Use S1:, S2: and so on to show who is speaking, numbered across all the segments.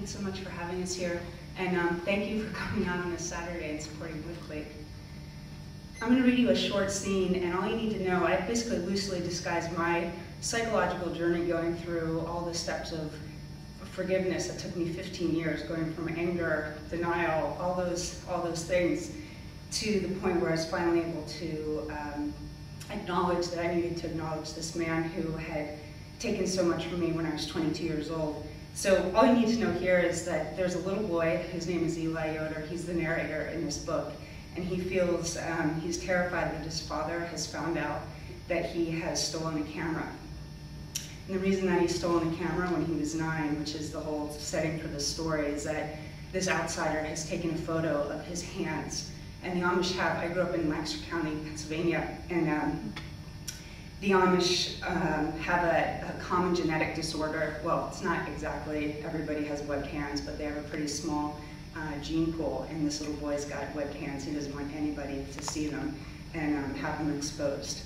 S1: Thanks so much for having us here, and thank you for coming out on a Saturday and supporting Litquake. I'm going to read you a short scene, and all you need to know, I basically loosely disguised my psychological journey going through all the steps of forgiveness that took me 15 years, going from anger, denial, all those things, to the point where I was finally able to acknowledge that I needed to acknowledge this man who had taken so much from me when I was 22 years old. So all you need to know here is that there's a little boy, his name is Eli Yoder, he's the narrator in this book, and he feels, he's terrified that his father has found out that he has stolen a camera. And the reason that he's stolen a camera when he was 9, which is the whole setting for this story, is that this outsider has taken a photo of his hands. And the Amish have, I grew up in Lancaster County, Pennsylvania, and the Amish have a common genetic disorder. Well, it's not exactly everybody has webbed hands, but they have a pretty small gene pool, and this little boy's got webbed hands. He doesn't want anybody to see them and have them exposed.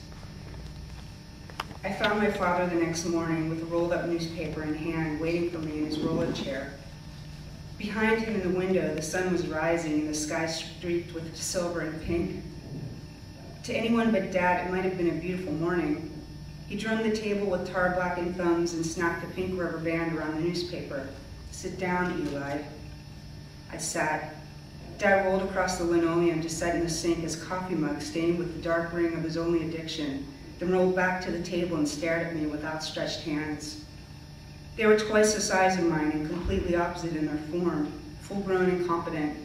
S1: I found my father the next morning with a rolled up newspaper in hand, waiting for me in his roller chair. Behind him in the window, the sun was rising and the sky streaked with silver and pink. To anyone but Dad, it might have been a beautiful morning. He drummed the table with tar-blackened thumbs and snapped a pink rubber band around the newspaper. "Sit down, Eli." I sat. Dad rolled across the linoleum to set in the sink his coffee mug stained with the dark ring of his only addiction, then rolled back to the table and stared at me with outstretched hands. They were twice the size of mine and completely opposite in their form, full-grown and competent.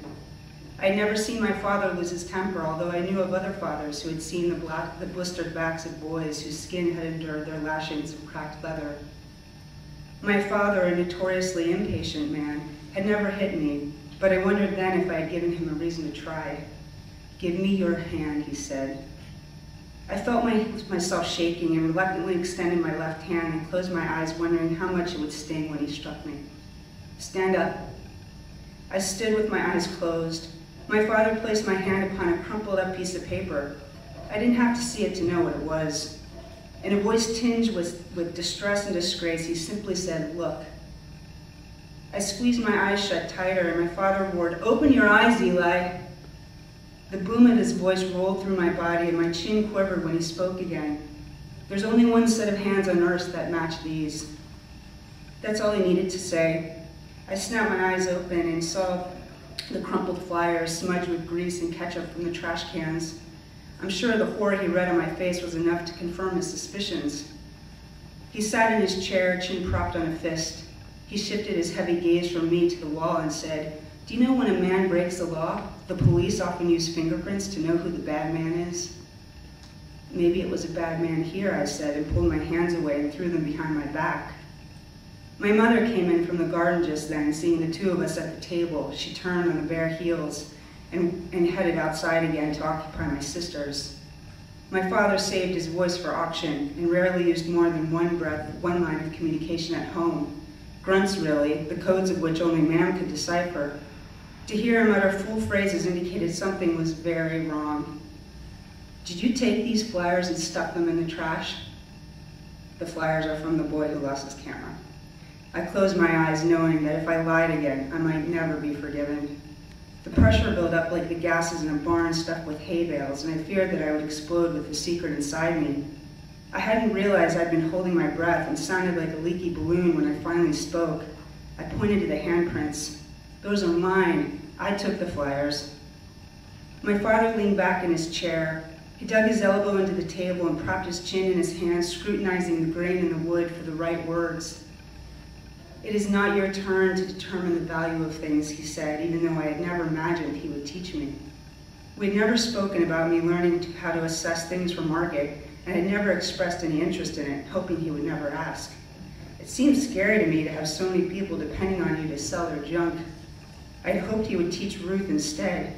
S1: I had never seen my father lose his temper, although I knew of other fathers who had seen the blistered backs of boys whose skin had endured their lashings of cracked leather. My father, a notoriously impatient man, had never hit me, but I wondered then if I had given him a reason to try. "Give me your hand," he said. I felt myself shaking and reluctantly extended my left hand and closed my eyes, wondering how much it would sting when he struck me. "Stand up." I stood with my eyes closed. My father placed my hand upon a crumpled up piece of paper. I didn't have to see it to know what it was. In a voice tinged with distress and disgrace, he simply said, "Look." I squeezed my eyes shut tighter, and my father roared, "Open your eyes, Eli." The boom of his voice rolled through my body, and my chin quivered when he spoke again. "There's only one set of hands on earth that match these." That's all he needed to say. I snapped my eyes open and saw the crumpled flyers smudged with grease and ketchup from the trash cans. I'm sure the horror he read on my face was enough to confirm his suspicions. He sat in his chair, chin propped on a fist. He shifted his heavy gaze from me to the wall and said, "Do you know when a man breaks the law, the police often use fingerprints to know who the bad man is?" "Maybe it was a bad man here," I said, and pulled my hands away and threw them behind my back. My mother came in from the garden just then, seeing the two of us at the table. She turned on the bare heels and headed outside again to occupy my sisters. My father saved his voice for auction and rarely used more than one line of communication at home. Grunts, really, the codes of which only man could decipher. To hear him utter full phrases indicated something was very wrong. "Did you take these flyers and stuff them in the trash?" "The flyers are from the boy who lost his camera." I closed my eyes, knowing that if I lied again, I might never be forgiven. The pressure built up like the gases in a barn stuffed with hay bales, and I feared that I would explode with the secret inside me. I hadn't realized I'd been holding my breath and sounded like a leaky balloon when I finally spoke. I pointed to the handprints. "Those are mine. I took the flyers." My father leaned back in his chair. He dug his elbow into the table and propped his chin in his hand, scrutinizing the grain in the wood for the right words. "It is not your turn to determine the value of things," he said, even though I had never imagined he would teach me. We had never spoken about me learning how to assess things for market, and had never expressed any interest in it, hoping he would never ask. It seemed scary to me to have so many people depending on you to sell their junk. I had hoped he would teach Ruth instead.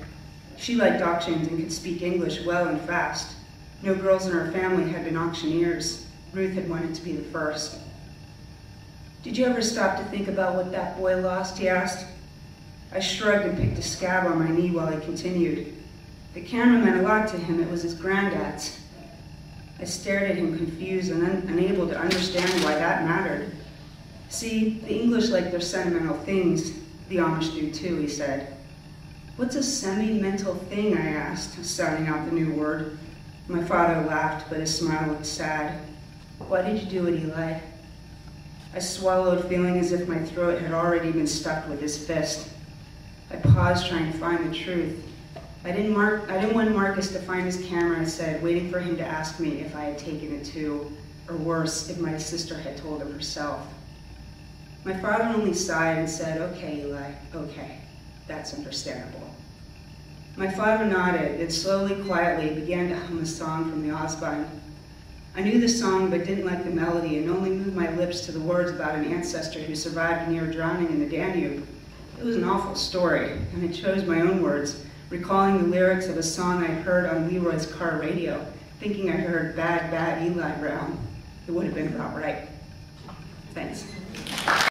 S1: She liked auctions and could speak English well and fast. No girls in her family had been auctioneers. Ruth had wanted to be the first. "Did you ever stop to think about what that boy lost?" he asked. I shrugged and picked a scab on my knee while he continued. "The camera meant a lot to him. It was his granddad's." I stared at him confused and unable to understand why that mattered. See, the English like their sentimental things. The Amish do too, he said. What's a semi-mental thing, I asked, sounding out the new word. My father laughed, but his smile looked sad. Why did you do it, Eli? I swallowed, feeling as if my throat had already been stuck with his fist. I paused, trying to find the truth. I didn't want Marcus to find his camera, I said, waiting for him to ask me if I had taken it too, or worse, if my sister had told him herself. My father only sighed and said, okay, Eli, okay, that's understandable. My father nodded, then slowly, quietly began to hum a song from the Osbine. I knew the song but didn't like the melody and only moved my lips to the words about an ancestor who survived near drowning in the Danube. It was an awful story, and I chose my own words, recalling the lyrics of a song I'd heard on Leroy's car radio, thinking I heard Bad, Bad Eli Brown. It would have been about right. Thanks.